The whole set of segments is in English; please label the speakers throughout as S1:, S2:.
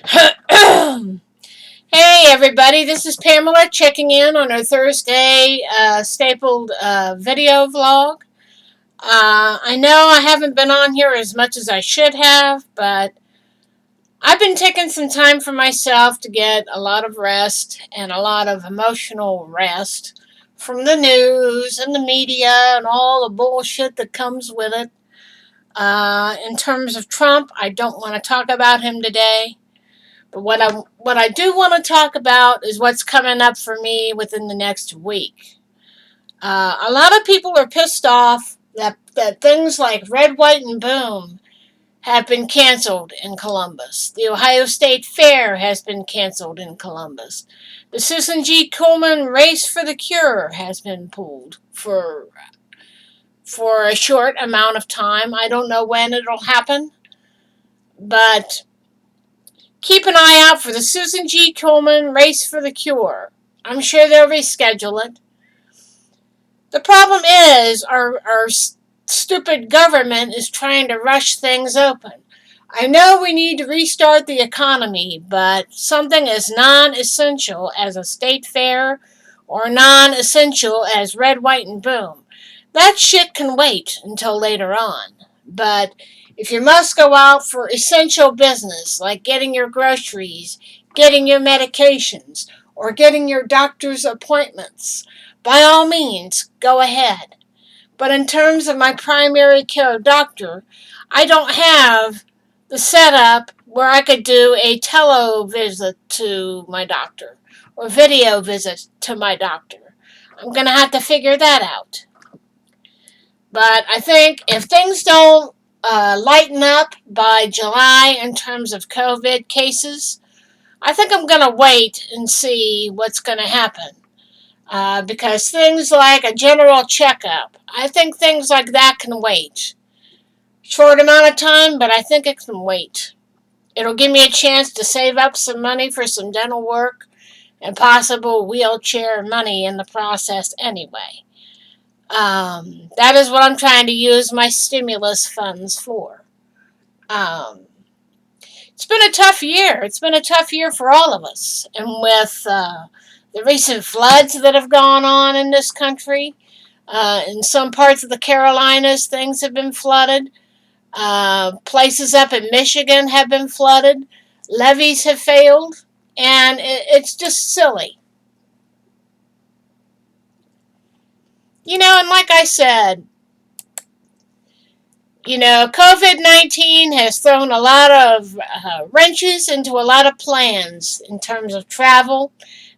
S1: Hey everybody, this is Pamela checking in on our Thursday stapled video vlog. I know I haven't been on here as much as I should have, but I've been taking some time for myself to get a lot of rest and a lot of emotional rest from the news and the media and all the bullshit that comes with it. In terms of Trump, I don't want to talk about him today. But what I do want to talk about is what's coming up for me within the next week. A lot of people are pissed off that things like Red, White, and Boom have been canceled in Columbus. The Ohio State Fair has been canceled in Columbus. The Susan G. Komen Race for the Cure has been pulled for a short amount of time. I don't know when it'll happen, but keep an eye out for the Susan G. Komen Race for the Cure. I'm sure they'll reschedule it. The problem is our stupid government is trying to rush things open. I know we need to restart the economy, but something as non-essential as a state fair or non-essential as Red, White, and Boom, that shit can wait until later on. But if you must go out for essential business, like getting your groceries, getting your medications, or getting your doctor's appointments, by all means, go ahead. But in terms of my primary care doctor, I don't have the setup where I could do a tele visit to my doctor or video visit to my doctor. I'm going to have to figure that out. But I think if things don't lighten up by July in terms of COVID cases, I think I'm going to wait and see what's going to happen. Because things like a general checkup, I think things like that can wait. Short amount of time, but I think it can wait. It'll give me a chance to save up some money for some dental work and possible wheelchair money in the process anyway. That is what I'm trying to use my stimulus funds for. Um, it's been a tough year. It's been a tough year for all of us. And with the recent floods that have gone on in this country, in some parts of the Carolinas, things have been flooded. Places up in Michigan have been flooded. Levees have failed. And it's just silly. And like I said, COVID-19 has thrown a lot of wrenches into a lot of plans in terms of travel,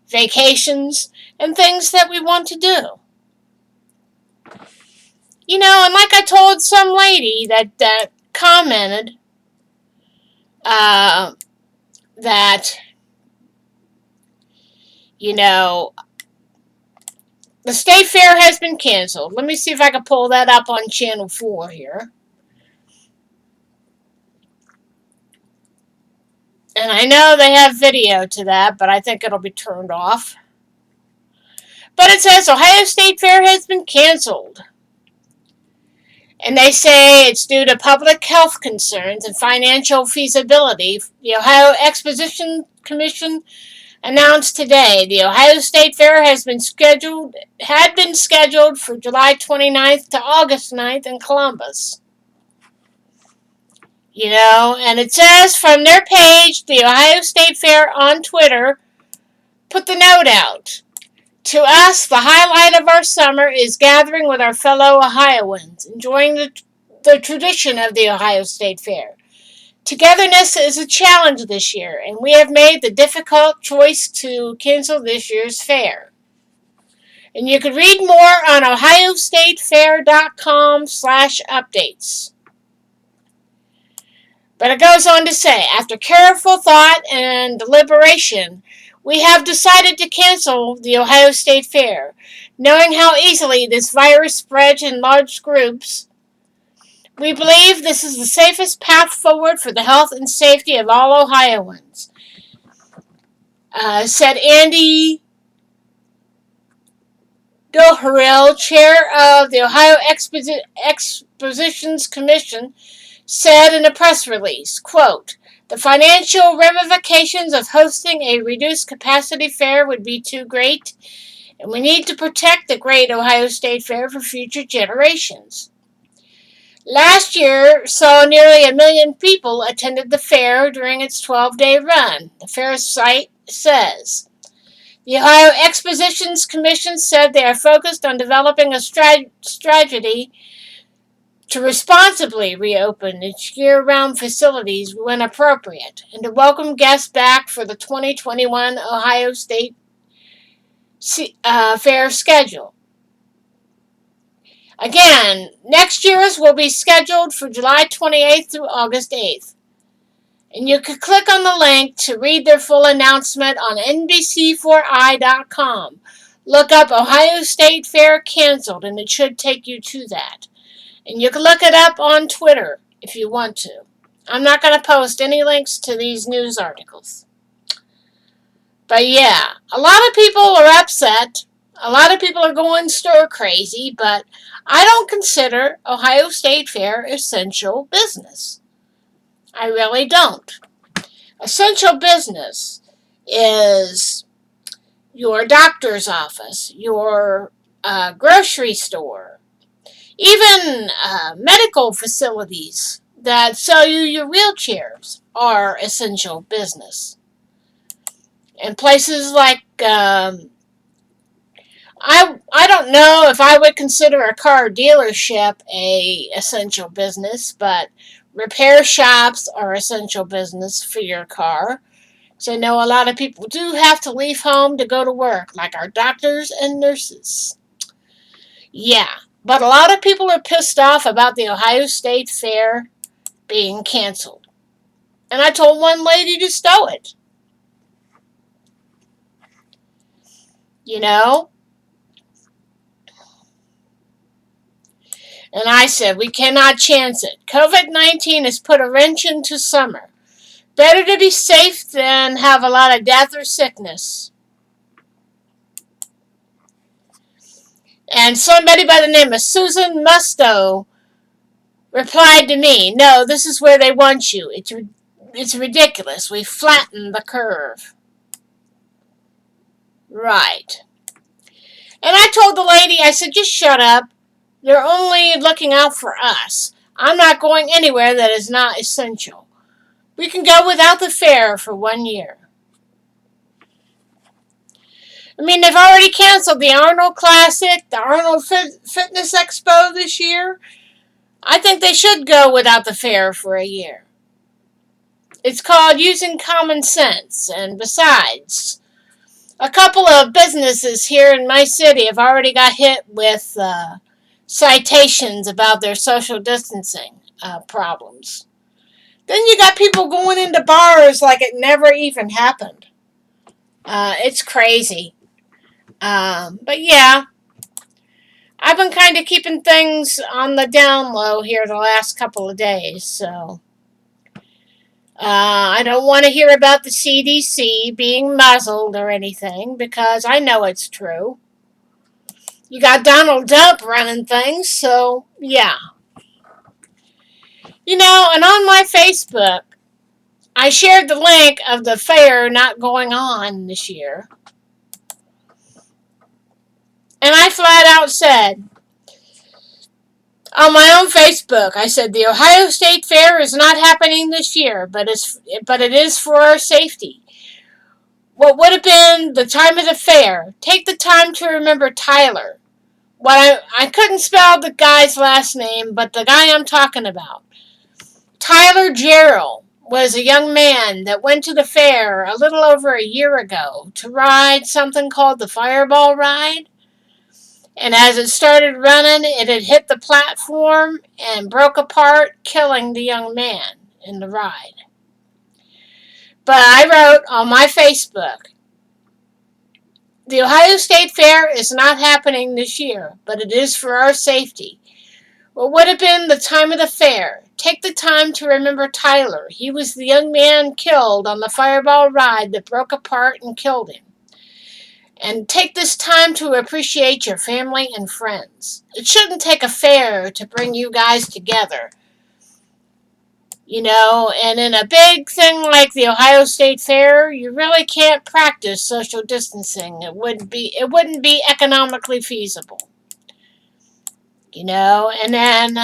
S1: vacations, and things that we want to do. And like I told some lady that commented that, you know, the state fair has been canceled. Let me see if I can pull that up on Channel 4 here. And I know they have video to that, but I think it'll be turned off. But it says Ohio State Fair has been canceled. And they say it's due to public health concerns and financial feasibility. The Ohio Exposition Commission announced today the Ohio State Fair had been scheduled for July 29th to August 9th in Columbus. And it says from their page, the Ohio State Fair on Twitter put the note out. To us, the highlight of our summer is gathering with our fellow Ohioans, enjoying the tradition of the Ohio State Fair. Togetherness is a challenge this year, and we have made the difficult choice to cancel this year's fair. And you can read more on ohiostatefair.com/updates. But it goes on to say, after careful thought and deliberation, we have decided to cancel the Ohio State Fair, knowing how easily this virus spreads in large groups. We believe this is the safest path forward for the health and safety of all Ohioans, said Andy Doheril, chair of the Ohio Expositions Commission, said in a press release, quote, "The financial ramifications of hosting a reduced capacity fair would be too great, and we need to protect the great Ohio State Fair for future generations." Last year saw nearly 1 million people attended the fair during its 12-day run, the fair site says. The Ohio Expositions Commission said they are focused on developing a strategy to responsibly reopen its year-round facilities when appropriate, and to welcome guests back for the 2021 Ohio State Fair schedule. Again, next year's will be scheduled for July 28th through August 8th. And you can click on the link to read their full announcement on NBC4i.com. Look up Ohio State Fair canceled, and it should take you to that. And you can look it up on Twitter if you want to. I'm not going to post any links to these news articles. But yeah, a lot of people are upset. A lot of people are going stir crazy, but I don't consider Ohio State Fair essential business. I really don't. Essential business is your doctor's office, your grocery store, even medical facilities that sell you your wheelchairs are essential business. And places like, I don't know if I would consider a car dealership a essential business, but repair shops are essential business for your car. So I know a lot of people do have to leave home to go to work, like our doctors and nurses. Yeah, but a lot of people are pissed off about the Ohio State Fair being canceled. And I told one lady to stow it. You know? And I said, we cannot chance it. COVID-19 has put a wrench into summer. Better to be safe than have a lot of death or sickness. And somebody by the name of Susan Musto replied to me, "No, this is where they want you. It's ridiculous. We flattened the curve." Right. And I told the lady, I said, just shut up. They're only looking out for us. I'm not going anywhere that is not essential. We can go without the fair for 1 year. I mean, they've already canceled the Arnold Classic, the Arnold Fitness Expo this year. I think they should go without the fair for a year. It's called using common sense, and besides, a couple of businesses here in my city have already got hit with citations about their social distancing problems. Then you got people going into bars like it never even happened. It's crazy. But yeah, I've been kind of keeping things on the down low here the last couple of days, so I don't want to hear about the CDC being muzzled or anything, because I know it's true. You got Donald Trump running things, so yeah. You know, and on my Facebook, I shared the link of the fair not going on this year. And I flat out said, on my own Facebook, I said, the Ohio State Fair is not happening this year, but it is for our safety. What would have been the time of the fair? Take the time to remember Tyler. I couldn't spell the guy's last name, but the guy I'm talking about. Tyler Gerald was a young man that went to the fair a little over a year ago to ride something called the Fireball Ride. And as it started running, it had hit the platform and broke apart, killing the young man in the ride. But I wrote on my Facebook, the Ohio State Fair is not happening this year, but it is for our safety. What would have been the time of the fair? Take the time to remember Tyler. He was the young man killed on the Fireball Ride that broke apart and killed him. And take this time to appreciate your family and friends. It shouldn't take a fair to bring you guys together. And in a big thing like the Ohio State Fair, you really can't practice social distancing. It wouldn't be economically feasible. And then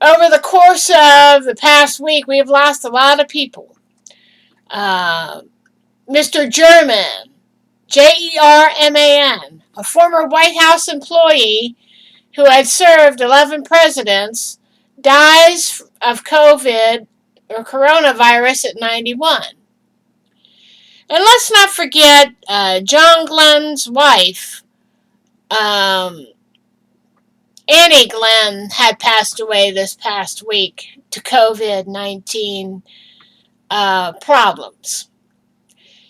S1: over the course of the past week, we've lost a lot of people. Uh, Mr. German, Jerman, a former White House employee who had served 11 presidents, dies of COVID or coronavirus at 91. And let's not forget John Glenn's wife, um, Annie Glenn, had passed away this past week to COVID-19 problems.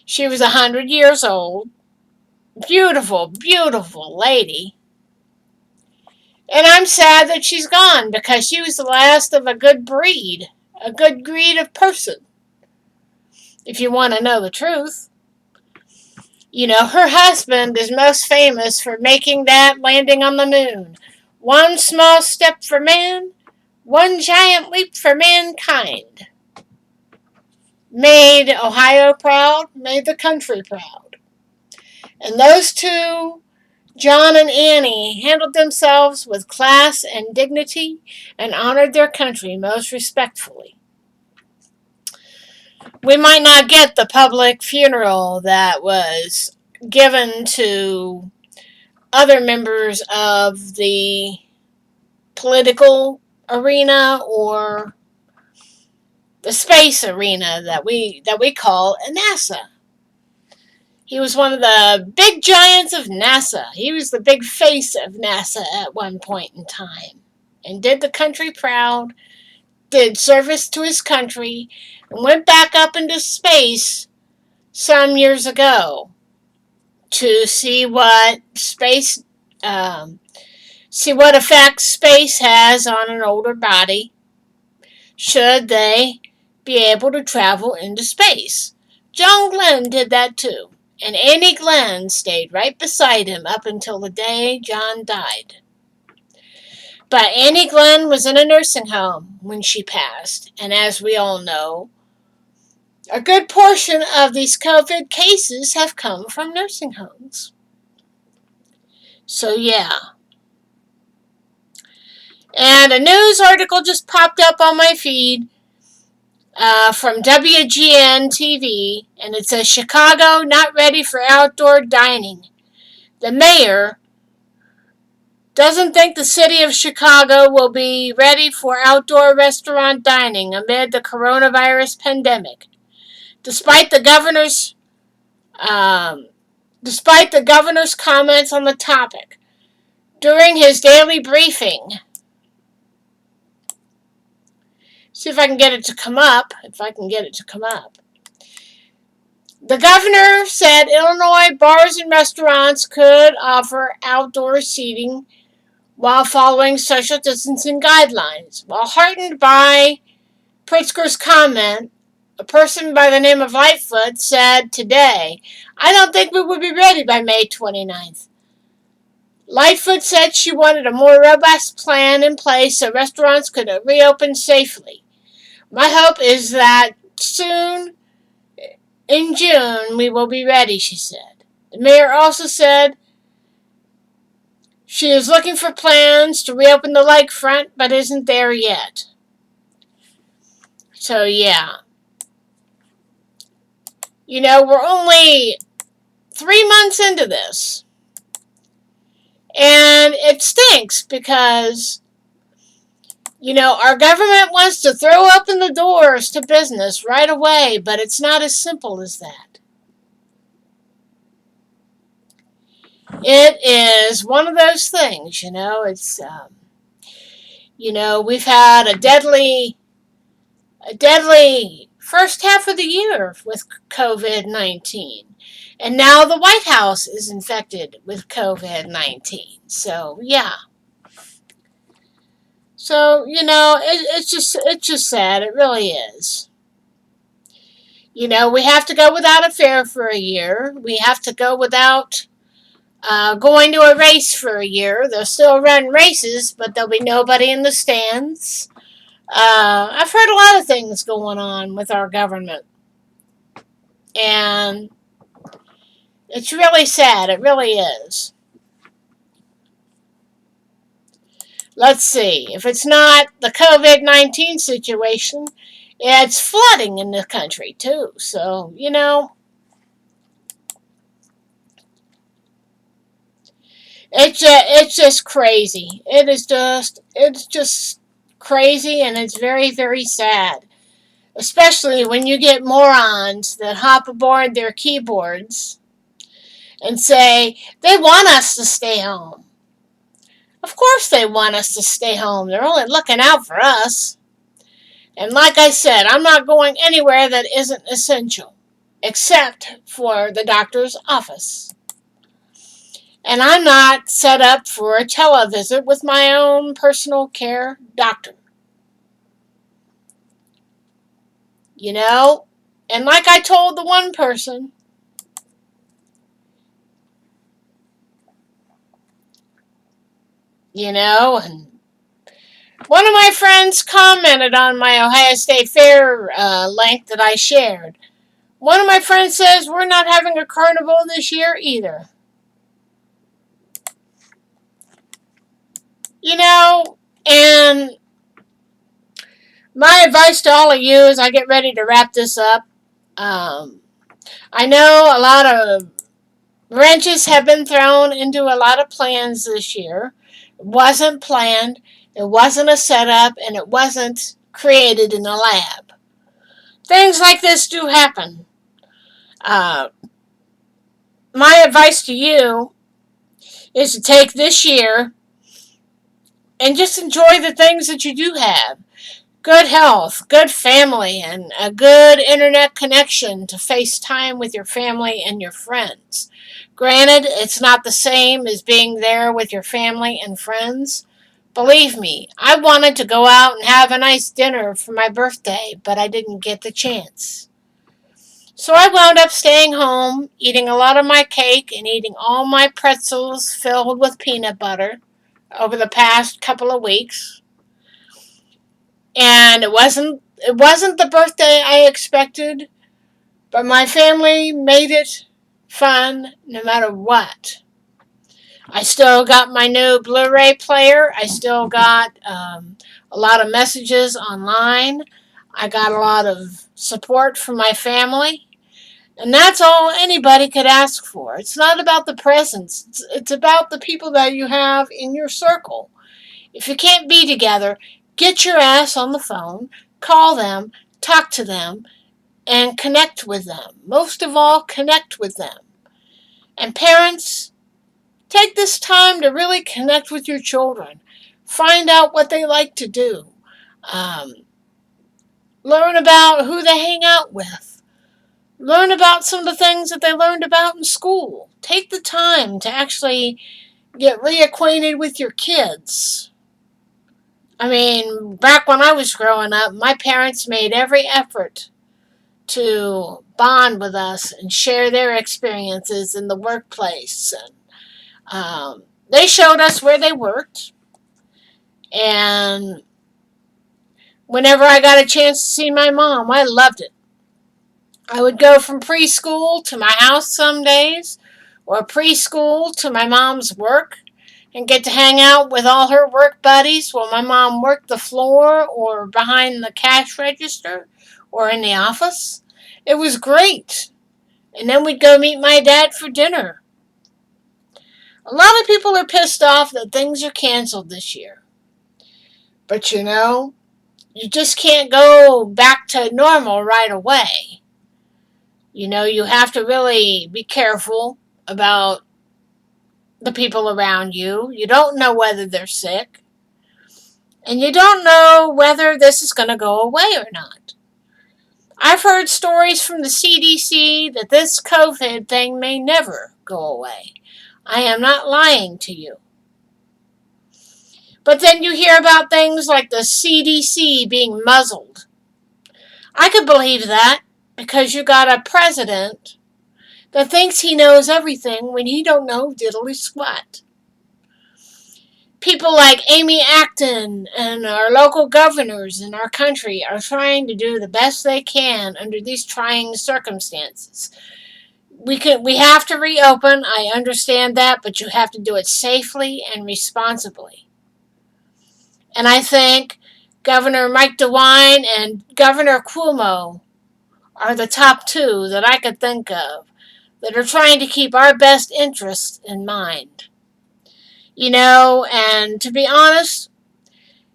S1: She was 100 years old, beautiful, beautiful lady. And I'm sad that she's gone because she was the last of a good breed of person, if you want to know the truth. Her husband is most famous for making that landing on the moon. One small step for man, one giant leap for mankind. Made Ohio proud, made the country proud. And those two, John and Annie, handled themselves with class and dignity and honored their country most respectfully. We might not get the public funeral that was given to other members of the political arena or the space arena that we call NASA. He was one of the big giants of NASA. He was the big face of NASA at one point in time and did the country proud, did service to his country, and went back up into space some years ago to see what effect space has on an older body should they be able to travel into space. John Glenn did that too, and Annie Glenn stayed right beside him up until the day John died. But Annie Glenn was in a nursing home when she passed, and as we all know, a good portion of these COVID cases have come from nursing homes. So yeah. And a news article just popped up on my feed from WGN TV, and it says Chicago not ready for outdoor dining. The mayor doesn't think the city of Chicago will be ready for outdoor restaurant dining amid the coronavirus pandemic, despite the governor's comments on the topic during his daily briefing. See if I can get it to come up. The governor said Illinois bars and restaurants could offer outdoor seating while following social distancing guidelines. While heartened by Pritzker's comment, a person by the name of Lightfoot said today, "I don't think we will be ready by May 29th. Lightfoot said she wanted a more robust plan in place so restaurants could reopen safely. My hope is that soon, in June, we will be ready," she said. The mayor also said she is looking for plans to reopen the lakefront, but isn't there yet. So, yeah. We're only 3 months into this. And it stinks because our government wants to throw open the doors to business right away, but it's not as simple as that. It is one of those things, it's, we've had a deadly first half of the year with COVID-19. And now the White House is infected with COVID-19. So, yeah. So, it's just sad. It really is. We have to go without a fair for a year. We have to go without going to a race for a year. They'll still run races, but there'll be nobody in the stands. I've heard a lot of things going on with our government, and it's really sad. It really is. Let's see. If it's not the COVID-19 situation, it's flooding in the country, too. So, it's just crazy. It's just crazy, and it's very, very sad. Especially when you get morons that hop aboard their keyboards and say they want us to stay home. Of course they want us to stay home. They're only looking out for us. And like I said, I'm not going anywhere that isn't essential, except for the doctor's office. And I'm not set up for a televisit with my own personal care doctor. You know? And like I told the one person, and one of my friends commented on my Ohio State Fair link that I shared. One of my friends says we're not having a carnival this year either. And my advice to all of you as I get ready to wrap this up, I know a lot of wrenches have been thrown into a lot of plans this year. It wasn't planned, it wasn't a setup, and it wasn't created in a lab. Things like this do happen. Uh, my advice to you is to take this year and just enjoy the things that you do have. Good health, good family, and a good internet connection to FaceTime with your family and your friends. Granted, it's not the same as being there with your family and friends. Believe me, I wanted to go out and have a nice dinner for my birthday, but I didn't get the chance. So I wound up staying home, eating a lot of my cake and eating all my pretzels filled with peanut butter over the past couple of weeks. And it wasn't the birthday I expected, but my family made it fun no matter what. I still got my new Blu-ray player. I still got a lot of messages online. I got a lot of support from my family. And that's all anybody could ask for. It's not about the presents. It's about the people that you have in your circle. If you can't be together, get your ass on the phone, call them, talk to them, and connect with them. Most of all, connect with them. And parents, take this time to really connect with your children. Find out what they like to do. Um, Learn about who they hang out with. Learn about some of the things that they learned about in school. Take the time to actually get reacquainted with your kids. I mean, back when I was growing up, my parents made every effort to bond with us and share their experiences in the workplace. And they showed us where they worked. And whenever I got a chance to see my mom, I loved it. I would go from preschool to my house some days, or preschool to my mom's work, and get to hang out with all her work buddies while my mom worked the floor or behind the cash register or in the office. It was great. And then we'd go meet my dad for dinner. A lot of people are pissed off that things are canceled this year. But you just can't go back to normal right away. You have to really be careful about the people around you. You don't know whether they're sick. And you don't know whether this is going to go away or not. I've heard stories from the CDC that this COVID thing may never go away. I am not lying to you. But then you hear about things like the CDC being muzzled. I could believe that because you got a president that thinks he knows everything when he don't know diddly squat. people like Amy Acton and our local governors in our country are trying to do the best they can under these trying circumstances. We have to reopen. I understand that, but you have to do it safely and responsibly. And I think Governor Mike DeWine and Governor Cuomo are the top two that I could think of that are trying to keep our best interests in mind. And to be honest,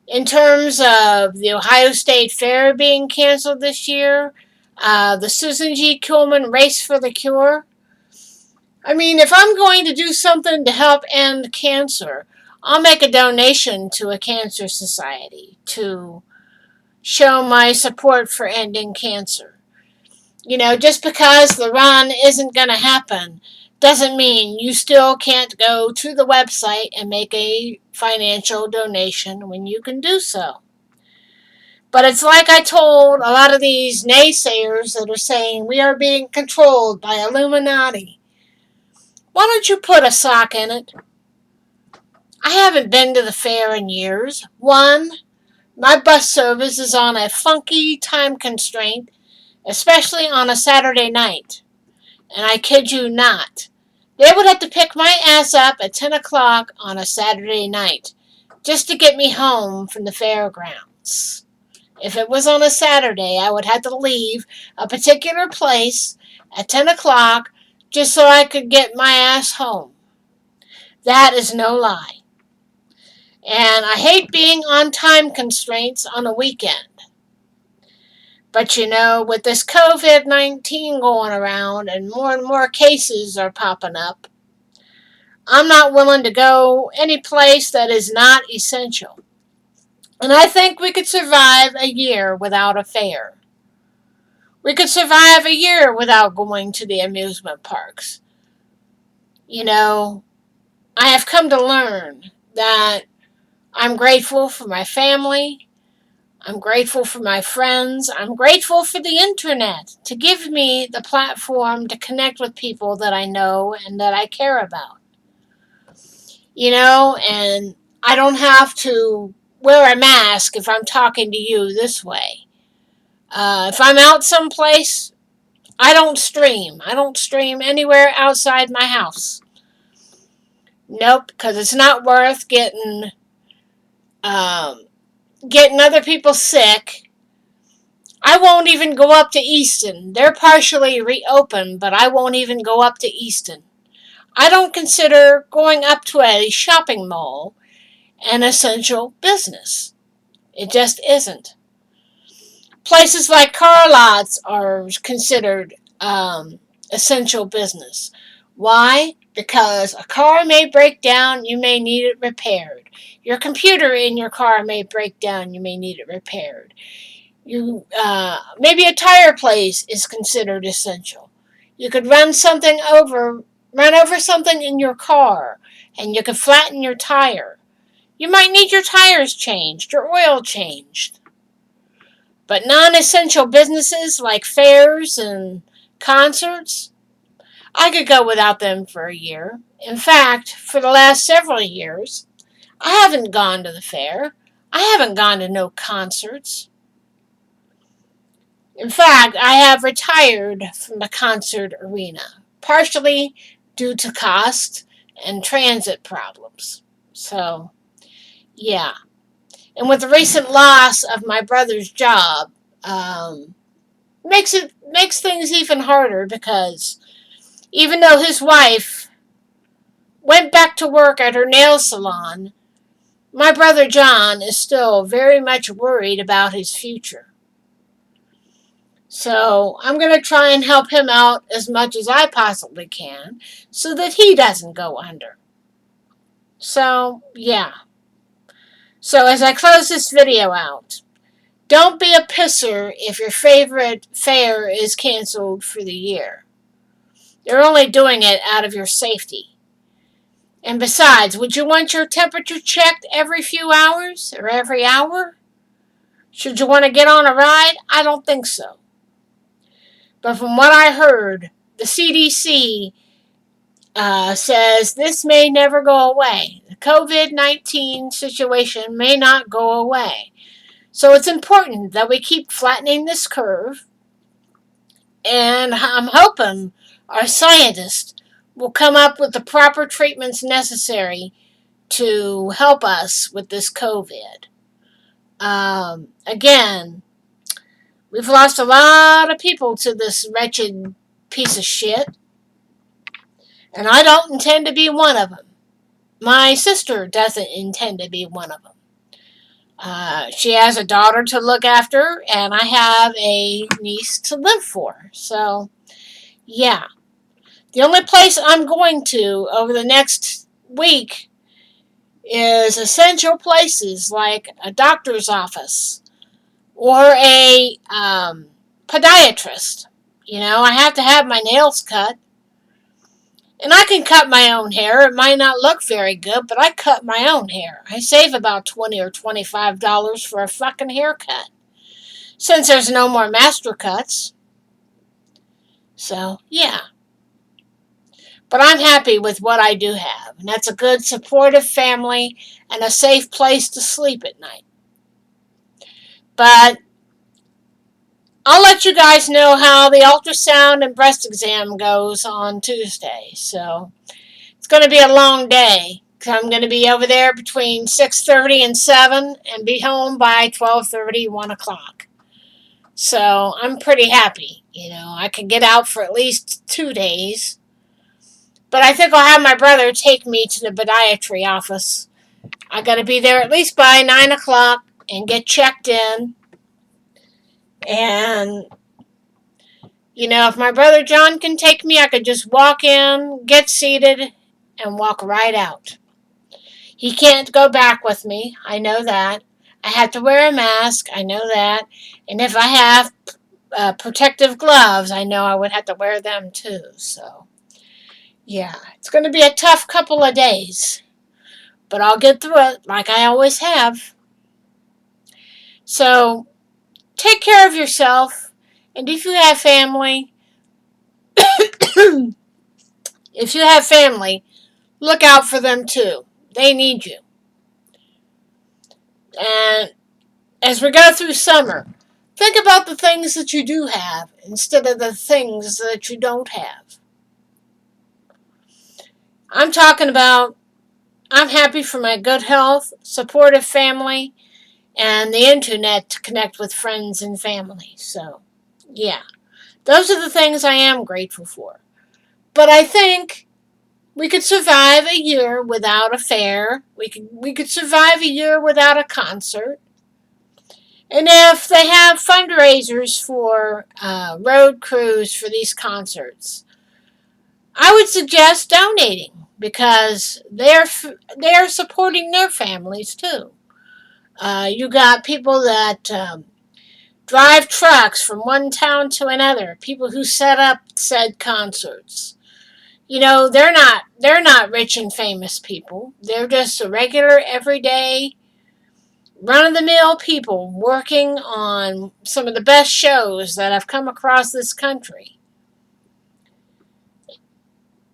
S1: in terms of the Ohio State Fair being canceled this year, the Susan G. Komen Race for the Cure, I mean, if I'm going to do something to help end cancer, I'll make a donation to a cancer society to show my support for ending cancer. Just because the run isn't going to happen doesn't mean you still can't go to the website and make a financial donation when you can do so. But it's like I told a lot of these naysayers that are saying we are being controlled by Illuminati. Why don't you put a sock in it? I haven't been to the fair in years. One, my bus service is on a funky time constraint, especially on a Saturday night. And I kid you not, they would have to pick my ass up at 10 o'clock on a Saturday night just to get me home from the fairgrounds. If it was on a Saturday, I would have to leave a particular place at 10 o'clock just so I could get my ass home. That is no lie. And I hate being on time constraints on a weekend. But with this COVID-19 going around and more cases are popping up, I'm not willing to go any place that is not essential. And I think we could survive a year without a fair. We could survive a year without going to the amusement parks. I have come to learn that I'm grateful for my family. I'm grateful for my friends. I'm grateful for the internet to give me the platform to connect with people that I know and that I care about. And I don't have to wear a mask if I'm talking to you this way. If I'm out someplace, I don't stream. I don't stream anywhere outside my house. Nope, because it's not worth getting other people sick. I won't even go up to Easton. They're partially reopened, but I won't even go up to Easton. I don't consider going up to a shopping mall an essential business. It just isn't. Places like car lots are considered essential business. Why? Because a car may break down, you may need it repaired. Your computer in your car may break down, you may need it repaired. Maybe a tire place is considered essential. You could run over something in your car, and you could flatten your tire. You might need your tires changed, your oil changed. But non-essential businesses like fairs and concerts, I could go without them for a year. In fact, for the last several years, I haven't gone to the fair. I haven't gone to no concerts. In fact, I have retired from the concert arena, partially due to cost and transit problems. So, yeah. And with the recent loss of my brother's job, makes things even harder because even though his wife went back to work at her nail salon, my brother John is still very much worried about his future. So I'm going to try and help him out as much as I possibly can so that he doesn't go under. So, yeah. So as I close this video out, don't be a pisser if your favorite fair is canceled for the year. They're only doing it out of your safety. And besides, would you want your temperature checked every few hours or every hour? Should you want to get on a ride? I don't think so. But from what I heard, the CDC says this may never go away. COVID-19 situation may not go away. So it's important that we keep flattening this curve, and I'm hoping our scientists will come up with the proper treatments necessary to help us with this COVID. Again, we've lost a lot of people to this wretched piece of shit, and I don't intend to be one of them. My sister doesn't intend to be one of them. She has a daughter to look after, and I have a niece to live for. So, yeah. The only place I'm going to over the next week is essential places like a doctor's office or a podiatrist. I have to have my nails cut. And I can cut my own hair. It might not look very good, but I cut my own hair. I save about $20 or $25 for a fucking haircut. Since there's no more master cuts. So, yeah. But I'm happy with what I do have. And that's a good, supportive family and a safe place to sleep at night. But I'll let you guys know how the ultrasound and breast exam goes on Tuesday. So, it's going to be a long day. I'm going to be over there between 6:30 and 7 and be home by 12:30, 1 o'clock. So I'm pretty happy. I can get out for at least 2 days. But I think I'll have my brother take me to the podiatry office. I got to be there at least by 9 o'clock and get checked in. And, if my brother John can take me, I could just walk in, get seated, and walk right out. He can't go back with me. I know that. I have to wear a mask. I know that. And if I have protective gloves, I know I would have to wear them too. So, yeah, it's going to be a tough couple of days. But I'll get through it like I always have. So, take care of yourself. And if you have family, look out for them too. They need you. And as we go through summer, think about the things that you do have instead of the things that you don't have. I'm talking about I'm happy for my good health, supportive family, and the internet to connect with friends and family. So, yeah, those are the things I am grateful for. But I think we could survive a year without a fair. We could survive a year without a concert. And if they have fundraisers for road crews for these concerts, I would suggest donating because they're supporting their families too. You got people that drive trucks from one town to another. People who set up said concerts. They're not rich and famous people. They're just a regular, everyday, run-of-the-mill people working on some of the best shows that have come across this country.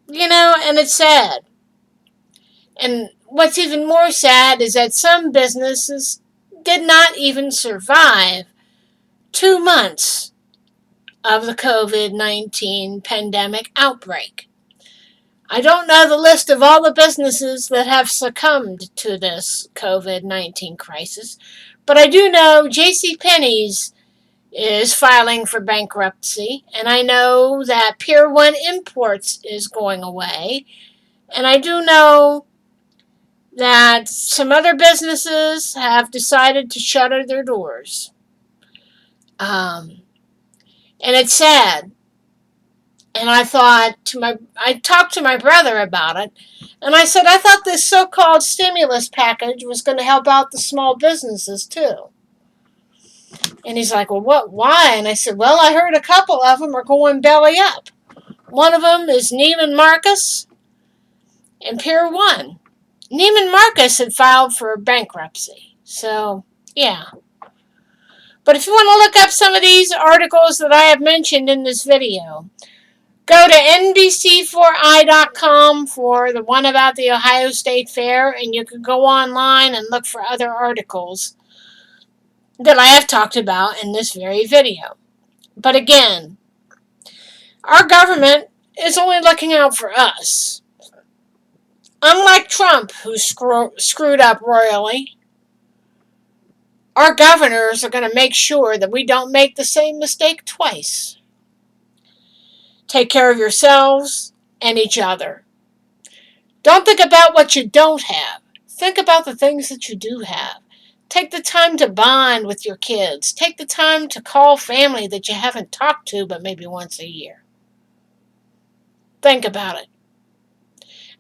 S1: And it's sad. And what's even more sad is that some businesses did not even survive 2 months of the COVID-19 pandemic outbreak. I don't know the list of all the businesses that have succumbed to this COVID-19 crisis, but I do know JCPenney's is filing for bankruptcy, and I know that Pier 1 Imports is going away, and I do know that some other businesses have decided to shutter their doors. And it's sad. And I talked to my brother about it, and I said, I thought this so-called stimulus package was going to help out the small businesses too. And he's like, well, why? And I said, well, I heard a couple of them are going belly up. One of them is Neiman Marcus and Pier 1. Neiman Marcus had filed for bankruptcy. So, yeah. But if you want to look up some of these articles that I have mentioned in this video, Go to NBC4i.com for the one about the Ohio State Fair, and you can go online and look for other articles that I have talked about in this very video. But again, our government is only looking out for us. Unlike Trump, who screwed up royally, our governors are going to make sure that we don't make the same mistake twice. Take care of yourselves and each other. Don't think about what you don't have. Think about the things that you do have. Take the time to bond with your kids. Take the time to call family that you haven't talked to but maybe once a year. Think about it.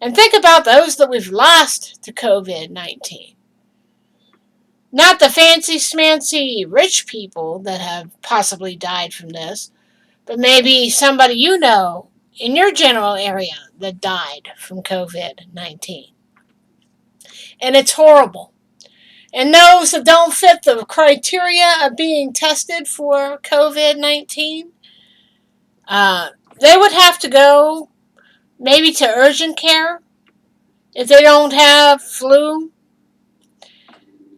S1: And think about those that we've lost to COVID-19. Not the fancy schmancy rich people that have possibly died from this, but maybe somebody you know in your general area that died from COVID-19. And it's horrible. And those that don't fit the criteria of being tested for COVID-19, they would have to go maybe to urgent care if they don't have flu.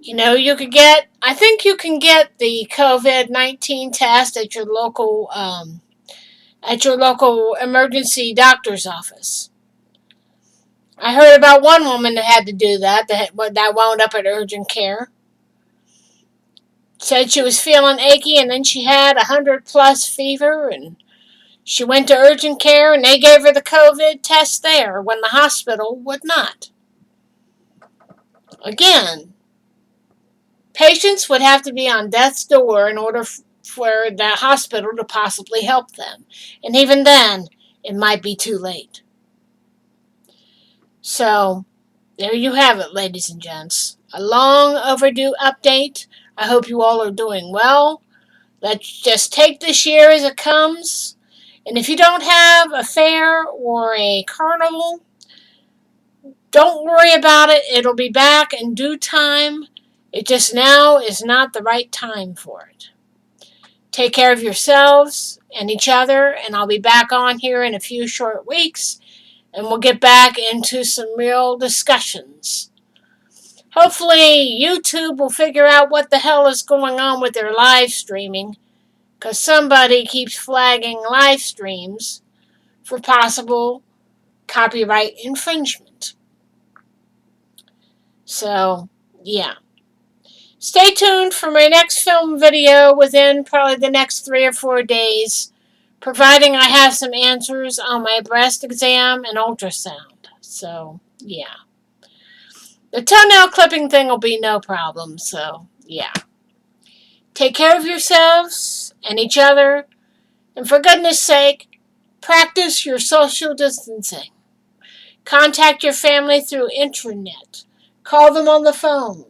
S1: You know, I think you can get the COVID-19 test at your local emergency doctor's office. I heard about one woman that had to do that wound up at urgent care. Said she was feeling achy, and then she had 100+ fever, and she went to urgent care, and they gave her the COVID test there when the hospital would not. Again, patients would have to be on death's door in order for the hospital to possibly help them. And even then, it might be too late. So, there you have it, ladies and gents. A long overdue update. I hope you all are doing well. Let's just take this year as it comes. And if you don't have a fair or a carnival, don't worry about it. It'll be back in due time. It just now is not the right time for it. Take care of yourselves and each other, and I'll be back on here in a few short weeks, and we'll get back into some real discussions. Hopefully, YouTube will figure out what the hell is going on with their live streaming, because somebody keeps flagging live streams for possible copyright infringement. So, yeah. Stay tuned for my next film video within probably the next 3 or 4 days, providing I have some answers on my breast exam and ultrasound. So, yeah. The toenail clipping thing will be no problem, so, yeah. Take care of yourselves and each other, and for goodness sake, practice your social distancing. Contact your family through intranet. Call them on the phone.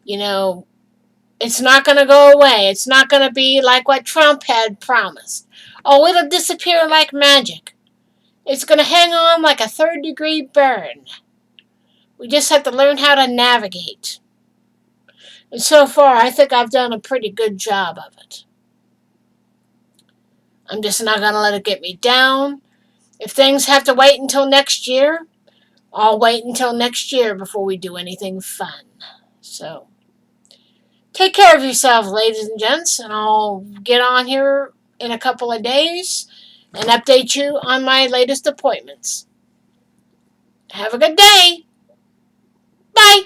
S1: You know, it's not going to go away. It's not going to be like what Trump had promised. Oh, it'll disappear like magic. It's going to hang on like a 3rd-degree burn. We just have to learn how to navigate. And so far, I think I've done a pretty good job of it. I'm just not going to let it get me down. If things have to wait until next year, I'll wait until next year before we do anything fun. So, take care of yourselves, ladies and gents, and I'll get on here in a couple of days and update you on my latest appointments. Have a good day. Bye.